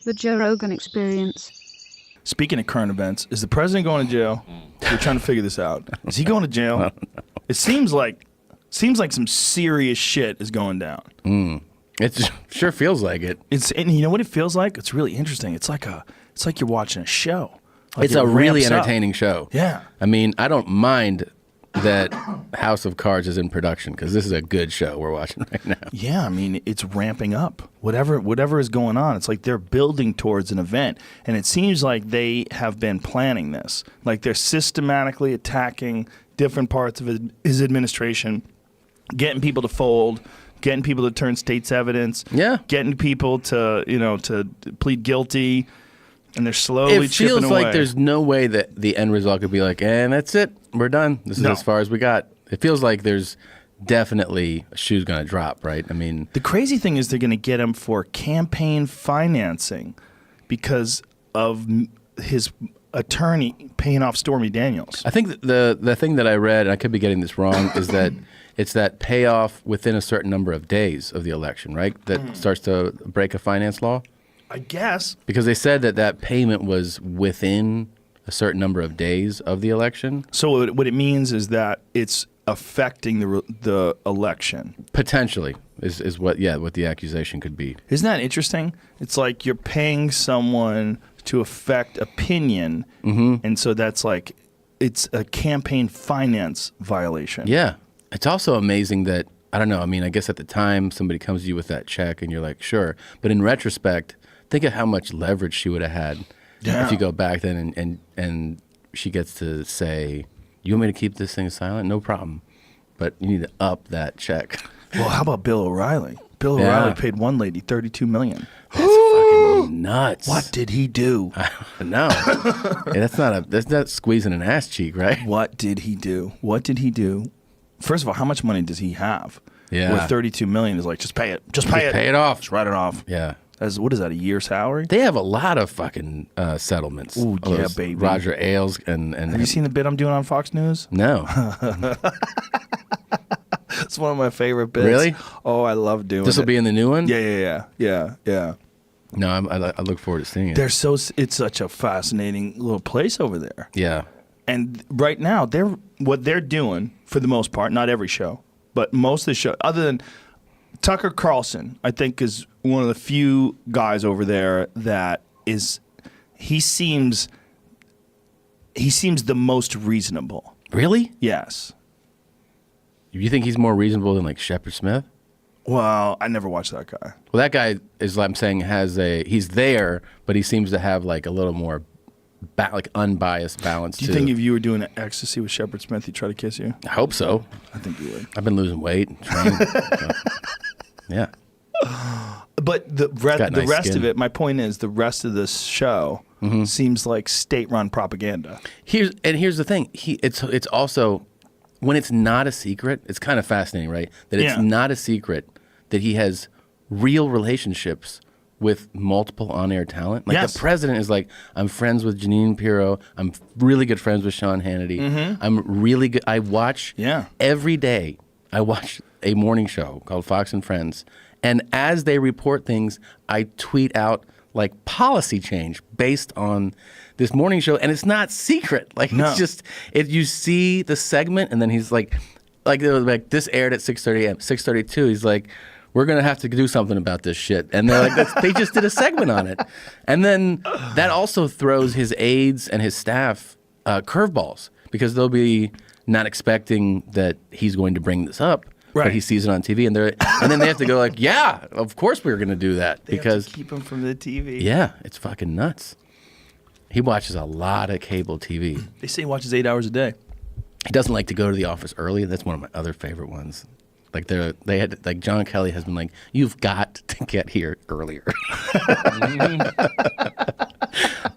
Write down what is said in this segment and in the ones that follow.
The Joe Rogan Experience. Speaking of current events, is the president going to jail? We're trying to figure this out. Is he going to jail? It seems like some serious shit is going down. It sure feels like it. And you know what it feels like? It's really interesting. It's like you're watching a show. Like It's a really ramps up. entertaining show. Yeah. I mean, I don't mind that House of Cards is in production because this is a good show we're watching right now. Yeah, I mean, it's ramping up. Whatever is going on, it's like they're building towards an event. And it seems like they have been planning this. Like they're systematically attacking different parts of his administration, getting people to fold, getting people to turn state's evidence, getting people to plead guilty, and they're slowly chipping away. It feels like there's no way that the end result could be like, and that's it, we're done. This is as far as we got. It feels like there's definitely a shoe's going to drop, right? I mean, the crazy thing is they're going to get him for campaign financing because of his attorney paying off Stormy Daniels. I think the thing that I read, and I could be getting this wrong, is that it's that payoff within a certain number of days of the election, right? That starts to break a finance law? I guess. Because they said that payment was within a certain number of days of the election. So what it means is that it's affecting the election. Potentially is what the accusation could be. Isn't that interesting? It's like you're paying someone to affect opinion, and so that's like it's a campaign finance violation. Yeah. It's also amazing that, I don't know, I mean, I guess at the time somebody comes to you with that check and you're like, sure. But in retrospect, think of how much leverage she would have had if you go back then and she gets to say, you want me to keep this thing silent? No problem. But you need to up that check. Well, how about Bill O'Reilly? Bill O'Reilly paid one lady $32 million. That's fucking nuts. What did he do? No. Hey, that's not squeezing an ass cheek, right? What did he do? First of all, how much money does he have? Yeah. Where $32 million is like, just pay it. Just pay it off. Just write it off. Yeah. What is that, a year's salary? They have a lot of fucking settlements. Ooh, yeah, baby. Roger Ailes and have you seen the bit I'm doing on Fox News? No. It's one of my favorite bits. Really? Oh, I love doing it. This will be in the new one? Yeah. No, I look forward to seeing it. It's such a fascinating little place over there. Yeah. And right now, what they're doing, for the most part, not every show, but most of the show, other than Tucker Carlson, I think is one of the few guys over there that he seems the most reasonable. Really? Yes. You think he's more reasonable than like Shepard Smith? Well, I never watched that guy. Well, that guy is, I'm saying, he's there, but he seems to have like a little more unbiased balance. Do you think if you were doing ecstasy with Shepard Smith, he'd try to kiss you? I hope so. I think you would. I've been losing weight and training. Yeah. But the rest of it, my point is, the rest of this show seems like state-run propaganda. Here's the thing. It's also, when it's not a secret, it's kind of fascinating, right? That it's not a secret that he has real relationships with multiple on-air talent. Like the president is like, I'm friends with Jeanine Pirro. I'm really good friends with Sean Hannity. I'm really good. I watch every day. I watch a morning show called Fox and Friends. And as they report things, I tweet out like policy change based on this morning show. And it's not secret. Like it's just, you see the segment and then he's like this aired at 6:30 a.m. 6:32. He's like, we're going to have to do something about this shit. And they're like, they just did a segment on it. And then that also throws his aides and his staff curveballs because they'll be not expecting that he's going to bring this up. Right. But he sees it on TV, and then they have to go like, yeah, of course we were going to do that. Because have to keep him from the TV. Yeah, it's fucking nuts. He watches a lot of cable TV. They say he watches 8 hours a day. He doesn't like to go to the office early. That's one of my other favorite ones. Like John Kelly has been like, you've got to get here earlier.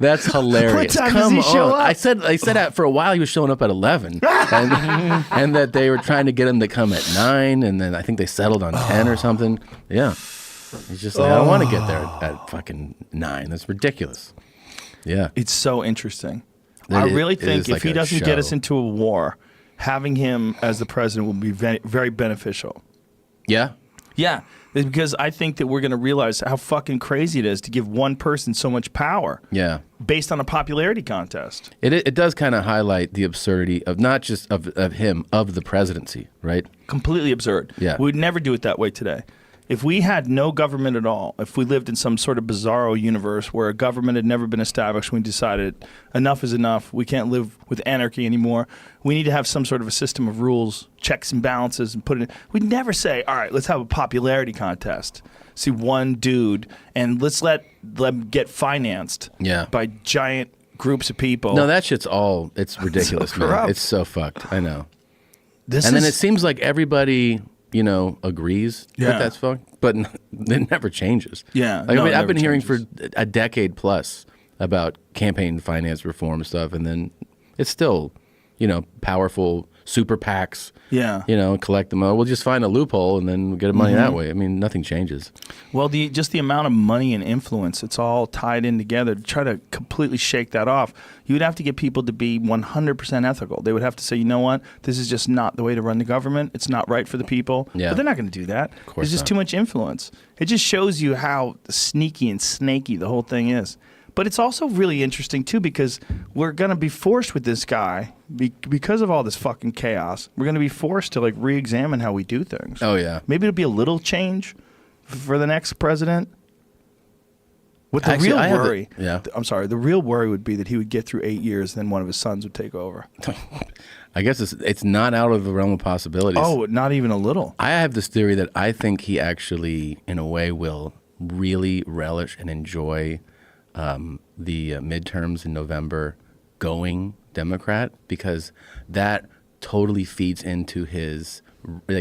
That's hilarious. What time does he show up? I said for a while he was showing up at 11, and that they were trying to get him to come at 9, and then I think they settled on 10 or something. Yeah, he's just like, I don't want to get there at fucking 9. That's ridiculous. Yeah, it's so interesting. I really think if he doesn't get us into a war, having him as the president will be very, very beneficial. Yeah? Yeah. Is because I think that we're going to realize how fucking crazy it is to give one person so much power. Yeah. Based on a popularity contest. It does kind of highlight the absurdity of not just of him, of the presidency, right? Completely absurd. Yeah. We would never do it that way today. If we had no government at all, if we lived in some sort of bizarro universe where a government had never been established, we decided enough is enough, we can't live with anarchy anymore, we need to have some sort of a system of rules, checks and balances, and put it in. We'd never say, all right, let's have a popularity contest. See one dude, and let's let them get financed by giant groups of people. No, that shit's it's ridiculous, so man. It's so fucked. I know. Then it seems like everybody, agrees that that's fucked, but it never changes. Yeah. I've been hearing for a decade plus about campaign finance reform stuff, and then it's still, powerful super PACs. Yeah. Collect them. We'll just find a loophole and then we'll get money that way. I mean, nothing changes. Well, just the amount of money and influence, it's all tied in together. To try to completely shake that off, you would have to get people to be 100% ethical. They would have to say, you know what, this is just not the way to run the government. It's not right for the people. Yeah. But they're not going to do that. Of course There's just too much influence. It just shows you how sneaky and snaky the whole thing is. But it's also really interesting, too, because we're going to be forced with this guy, because of all this fucking chaos, we're going to be forced to, re-examine how we do things. Oh, yeah. Maybe it'll be a little change for the next president. What the real worry, I'm sorry, the real worry would be that he would get through 8 years, and then one of his sons would take over. I guess it's not out of the realm of possibilities. Oh, not even a little. I have this theory that I think he actually, in a way, will really relish and enjoy the midterms in November going Democrat, because that totally feeds into his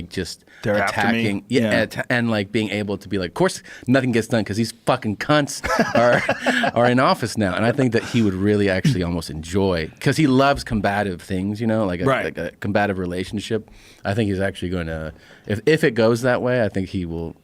just they're attacking, and being able to be like, of course nothing gets done because these fucking cunts are in office now. And I think that he would really actually almost enjoy, because he loves combative things, like a combative relationship. I think he's actually going to, if it goes that way, I think he will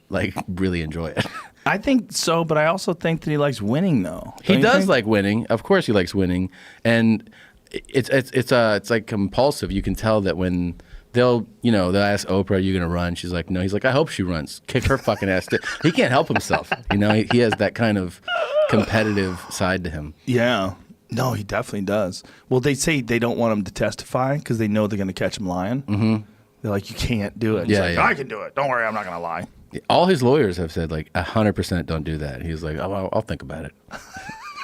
really enjoy it. I think so, but I also think that he likes winning, though. He does like winning. Of course, he likes winning, and it's like compulsive. You can tell that when they'll ask Oprah, "Are you going to run?" She's like, "No." He's like, "I hope she runs. Kick her fucking ass." He can't help himself. He has that kind of competitive side to him. Yeah. No, he definitely does. Well, they say they don't want him to testify because they know they're going to catch him lying. Mm-hmm. They're like, "You can't do it." He's like, I can do it. Don't worry, I'm not going to lie. All his lawyers have said 100% don't do that. He's like, "Oh, I'll think about it,"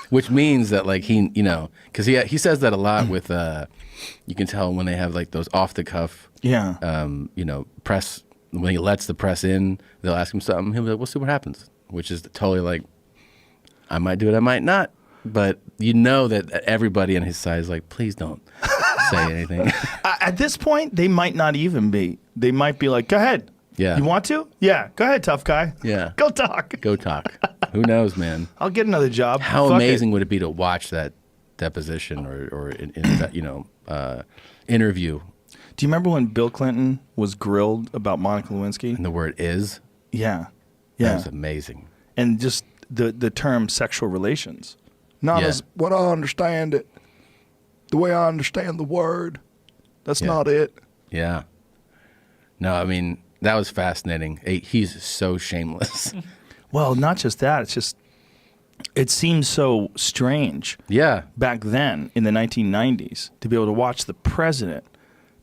which means that he, because he says that a lot with, you can tell when they have those off the cuff, press, when he lets the press in, they'll ask him something. He'll be like, "We'll see what happens," which is totally I might do it, I might not, but that everybody on his side is like, please don't say anything. At this point, they might not even be. They might be like, "Go ahead." Yeah. You want to? Yeah. Go ahead, tough guy. Yeah. Go talk. Go talk. Who knows, man? I'll get another job. How amazing would it be to watch that deposition or in that, interview? Do you remember when Bill Clinton was grilled about Monica Lewinsky? And the word is? Yeah. That was amazing. And just the term sexual relations. Not as what I understand it. The way I understand the word. That's not it. Yeah. No, I mean, that was fascinating. He's so shameless. Well, not just that. It's just, it seems so strange. Yeah. Back then, in the 1990s, to be able to watch the president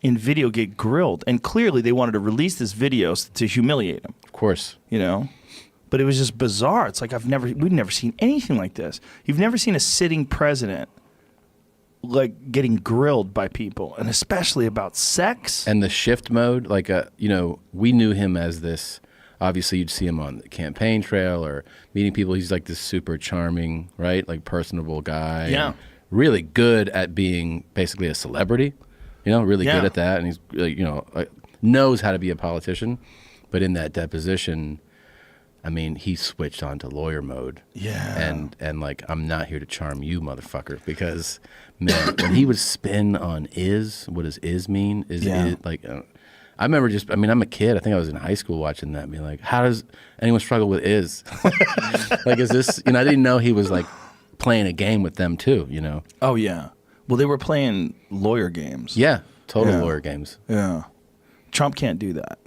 in video get grilled. And clearly they wanted to release this video to humiliate him. Of course. But it was just bizarre. It's like we've never seen anything like this. You've never seen a sitting president getting grilled by people, and especially about sex. And the shift mode, we knew him as this, obviously you'd see him on the campaign trail or meeting people. He's this super charming, right? Personable guy. Yeah. Really good at being basically a celebrity, really good at that. And he's, knows how to be a politician. But in that deposition, I mean, he switched on to lawyer mode. Yeah. And I'm not here to charm you, motherfucker. Because, man, when he would spin on what does is mean? I remember I'm a kid. I think I was in high school watching that and being like, how does anyone struggle with is? Is this, I didn't know he was playing a game with them too, Oh, yeah. Well, they were playing lawyer games. Yeah. Total lawyer games. Yeah. Trump can't do that.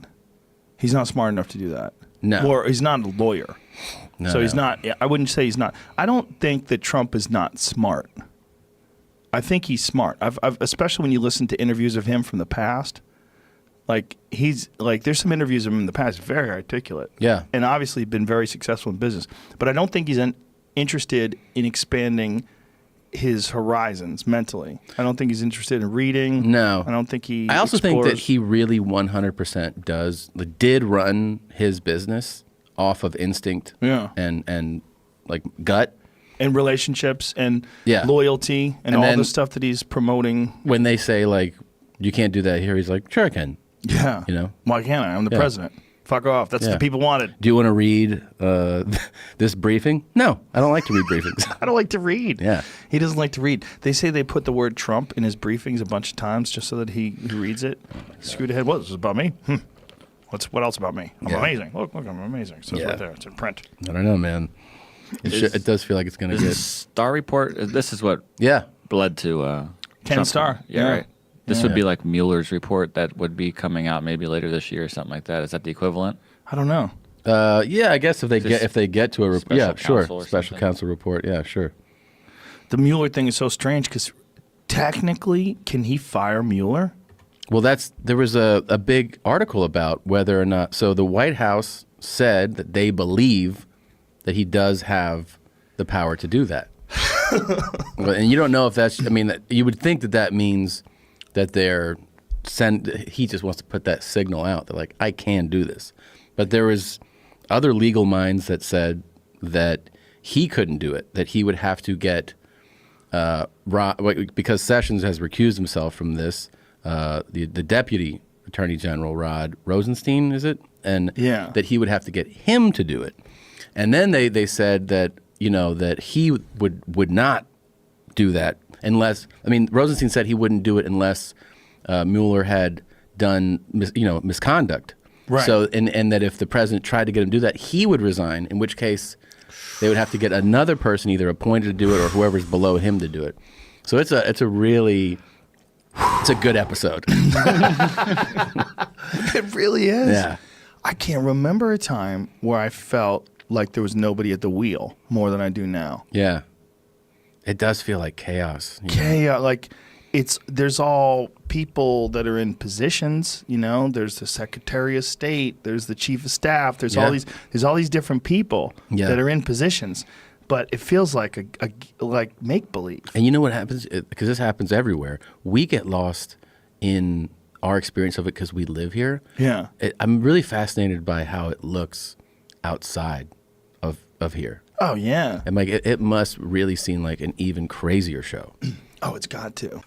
He's not smart enough to do that. No. Or he's not a lawyer. No, So he's no. not. I wouldn't say he's not. I don't think that Trump is not smart. I think he's smart. I've especially when you listen to interviews of him from the past. Like there's some interviews of him in the past, very articulate. Yeah. And obviously been very successful in business. But I don't think he's interested in expanding his horizons mentally. I don't think he's interested in reading. No. I don't think he I also think that explores- he really 100% did run his business off of instinct and like gut. and relationships and Yeah. loyalty and all then- the stuff that he's promoting. When they say, like, you can't do that here, he's like, sure I can. Yeah. You know? Why can't I? I'm the Yeah. president. Fuck off. That's what Yeah. the people wanted. Do you want to read this briefing? No, I don't like to read briefings. I don't like to read. Yeah. He doesn't like to read. They say they put the word Trump in his briefings a bunch of times just so that he reads it. Screwed ahead. What? This is about me? What else about me? I'm Yeah. amazing. Look, I'm amazing. So it's Yeah. right there. It's in print. I don't know, man. It does feel like it's going to Is get... this Star Report? This is what Yeah. led to Ken Trump. Starr. Yeah, Yeah. right. This would be like Mueller's report that would be coming out maybe later this year or something like that. Is that the equivalent? I don't know. Yeah, I guess if they get to a report, special yeah, sure, counsel or special something. counsel report, yeah, sure. The Mueller thing is so strange because technically, can he fire Mueller? Well, there was a big article about whether or not. So the White House said that they believe that he does have the power to do that, and you don't know if that's. I mean, you would think that means that he just wants to put that signal out. They're like, I can do this, but there was other legal minds that said that he couldn't do it. That he would have to get because Sessions has recused himself from this. The deputy attorney general, Rod Rosenstein, is it? And that he would have to get him to do it. And then they said that that he would not do that unless. I mean, Rosenstein said he wouldn't do it unless Mueller had done misconduct. Right. So and that if the president tried to get him to do that, he would resign. In which case, they would have to get another person either appointed to do it or whoever's below him to do it. So it's a good episode. It really is. Yeah. I can't remember a time where I felt like there was nobody at the wheel more than I do now. Yeah. It does feel like chaos. Chaos. Like there's all people that are in positions, there's the Secretary of State, there's the Chief of Staff, there's all these different people that are in positions. But it feels like like make believe. And you know what happens? Because this happens everywhere. We get lost in our experience of it because we live here. Yeah. I'm really fascinated by how it looks outside of here. Oh yeah. And like it must really seem like an even crazier show. Oh, it's got to.